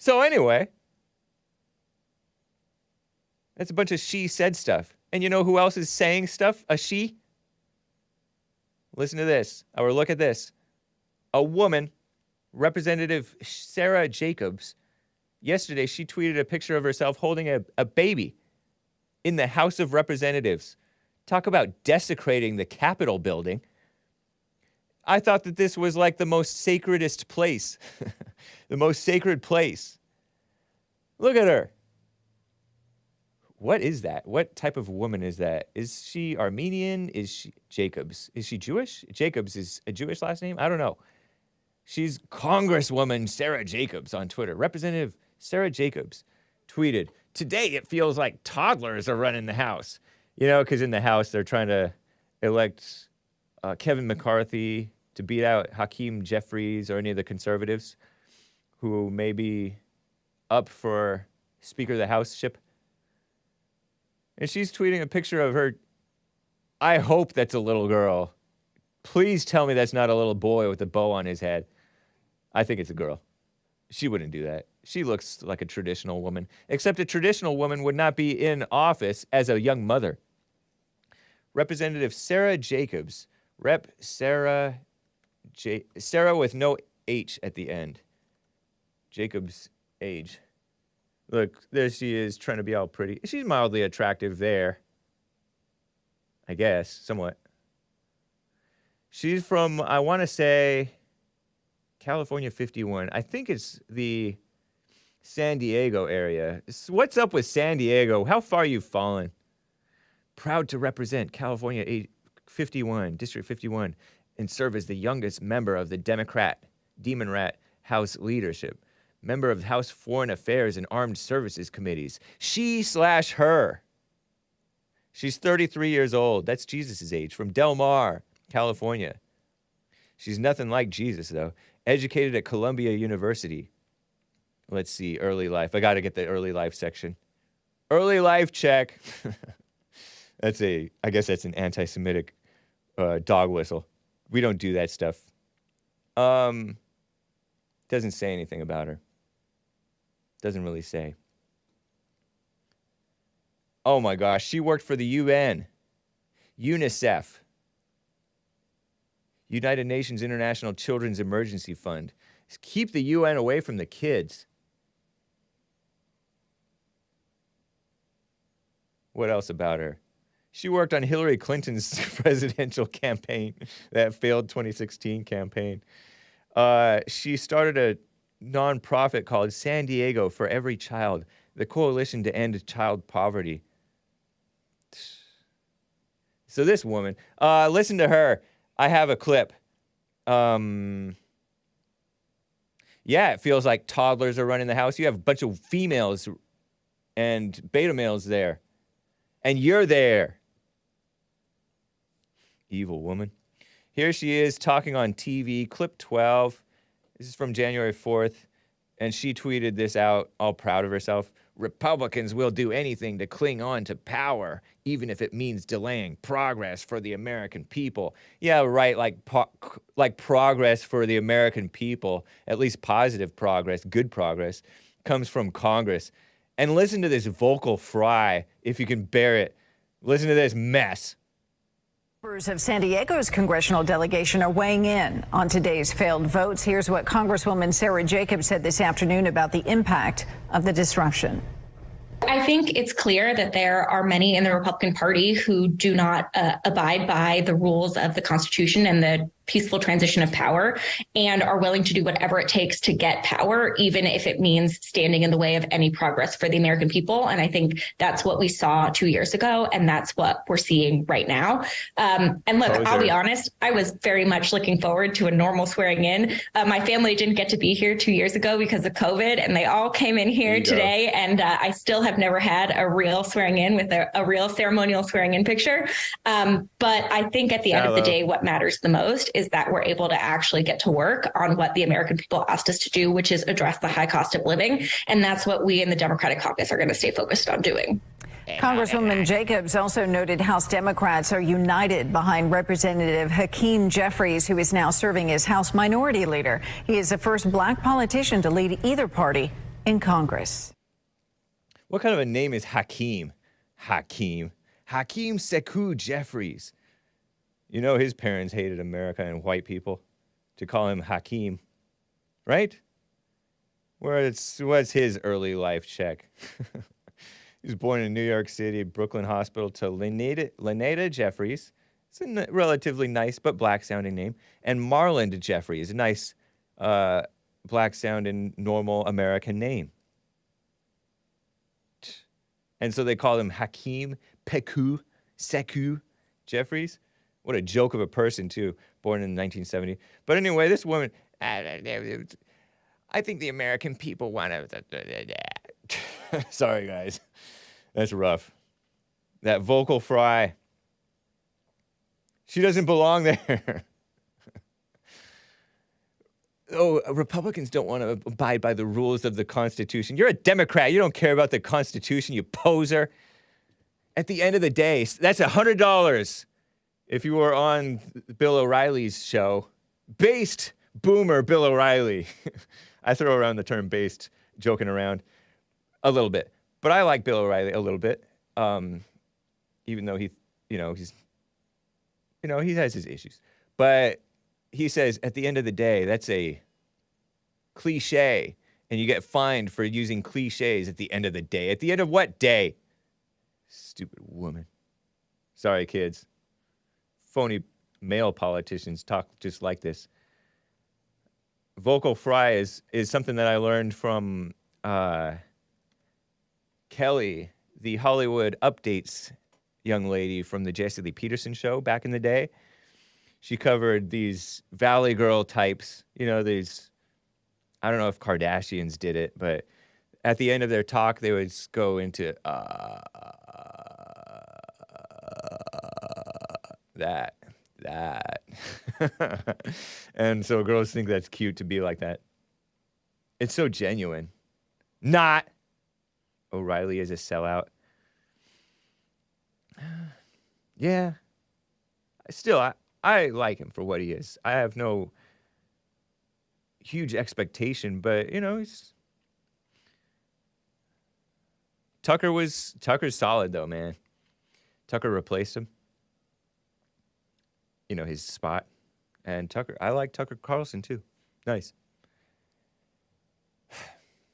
So anyway, that's a bunch of she said stuff. And you know who else is saying stuff? A she? Listen to this, or look at this. A woman, Representative Sara Jacobs, yesterday she tweeted a picture of herself holding a baby in the House of Representatives. Talk about desecrating the Capitol building. I thought that this was like the most sacredest place. The most sacred place. Look at her. What is that? What type of woman is that? Is she Armenian? Is she Jacobs? Is she Jewish? Jacobs is a Jewish last name? I don't know. She's Congresswoman Sara Jacobs on Twitter. Representative Sara Jacobs tweeted, "Today it feels like toddlers are running the House." You know, because in the House they're trying to elect Kevin McCarthy to beat out Hakeem Jeffries or any of the conservatives who may be up for Speaker of the House-ship. And she's tweeting a picture of her. I hope that's a little girl. Please tell me that's not a little boy with a bow on his head. I think it's a girl. She wouldn't do that. She looks like a traditional woman, except a traditional woman would not be in office as a young mother. Representative Sara Jacobs, Rep. Sara with no H at the end. Jacobs' age. Look, there she is trying to be all pretty. She's mildly attractive there. I guess, somewhat. She's from, I want to say, California 51. I think it's the San Diego area. What's up with San Diego? How far you've fallen? Proud to represent California 51, District 51, and serve as the youngest member of the Demon Rat House leadership. Member of House Foreign Affairs and Armed Services Committees. She/her. She's 33 years old. That's Jesus' age. From Del Mar, California. She's nothing like Jesus, though. Educated at Columbia University. Let's see, early life. I got to get the early life section. Early life check. I guess that's an anti-Semitic dog whistle. We don't do that stuff. Doesn't say anything about her. Doesn't really say. Oh my gosh, she worked for the UN, UNICEF, United Nations International Children's Emergency Fund. Keep the UN away from the kids. What else about her? She worked on Hillary Clinton's presidential campaign, that failed 2016 campaign. She started a nonprofit called San Diego for Every Child, the coalition to end child poverty. So this woman, listen to her. I have a clip. Yeah, it feels like toddlers are running the House. You have a bunch of females and beta males there. And you're there. Evil woman. Here she is talking on TV, clip 12. This is from January 4th. And she tweeted this out, all proud of herself. Republicans will do anything to cling on to power, even if it means delaying progress for the American people. Yeah, right, like progress for the American people, at least positive progress, good progress, comes from Congress. And listen to this vocal fry, if you can bear it. Listen to this mess. Members of San Diego's congressional delegation are weighing in on today's failed votes. Here's what Congresswoman Sara Jacobs said this afternoon about the impact of the disruption. I think it's clear that there are many in the Republican Party who do not abide by the rules of the Constitution and the peaceful transition of power and are willing to do whatever it takes to get power, even if it means standing in the way of any progress for the American people. And I think that's what we saw 2 years ago, and that's what we're seeing right now. And look, I'll be honest, I was very much looking forward to a normal swearing in. My family didn't get to be here 2 years ago because of COVID, and they all came in here today, and I still have never had a real swearing in with a real ceremonial swearing in picture. But I think at the end of the day, what matters the most is that we're able to actually get to work on what the American people asked us to do, which is address the high cost of living. And that's what we in the Democratic caucus are going to stay focused on doing. Congresswoman Jacobs also noted House Democrats are united behind Representative Hakeem Jeffries, who is now serving as House Minority Leader. He is the first black politician to lead either party in Congress. What kind of a name is Hakeem? Hakeem Sekou Jeffries. You know his parents hated America and white people to call him Hakeem, right? What's his early life check? He was born in New York City, Brooklyn Hospital, to Lynetta Jeffries. It's a relatively nice but black-sounding name. And Marland Jeffries, a nice black-sounding, normal American name. And so they call him Hakeem Sekou Jeffries. What a joke of a person, too, born in 1970. But anyway, this woman, I think the American people want to... Sorry, guys. That's rough. That vocal fry. She doesn't belong there. Oh, Republicans don't want to abide by the rules of the Constitution. You're a Democrat. You don't care about the Constitution, you poser. At the end of the day, that's $100 if you were on Bill O'Reilly's show. Based boomer Bill O'Reilly. I throw around the term based, joking around a little bit. But I like Bill O'Reilly a little bit, even though he has his issues. But he says, at the end of the day, that's a cliche, and you get fined for using cliches at the end of the day. At the end of what day? Stupid woman. Sorry, kids. Phony male politicians talk just like this. Vocal fry is something that I learned from Kelly, the Hollywood Updates young lady from the Jesse Lee Peterson show back in the day. She covered these Valley Girl types, these, I don't know if Kardashians did it, but at the end of their talk, they would go into that. And so girls think that's cute to be like that. It's so genuine. Not. O'Reilly is a sellout. Yeah. Still, I like him for what he is. I have no huge expectation, but, he's... Tucker's solid, though, man. Tucker replaced him. His spot. And I like Tucker Carlson, too. Nice.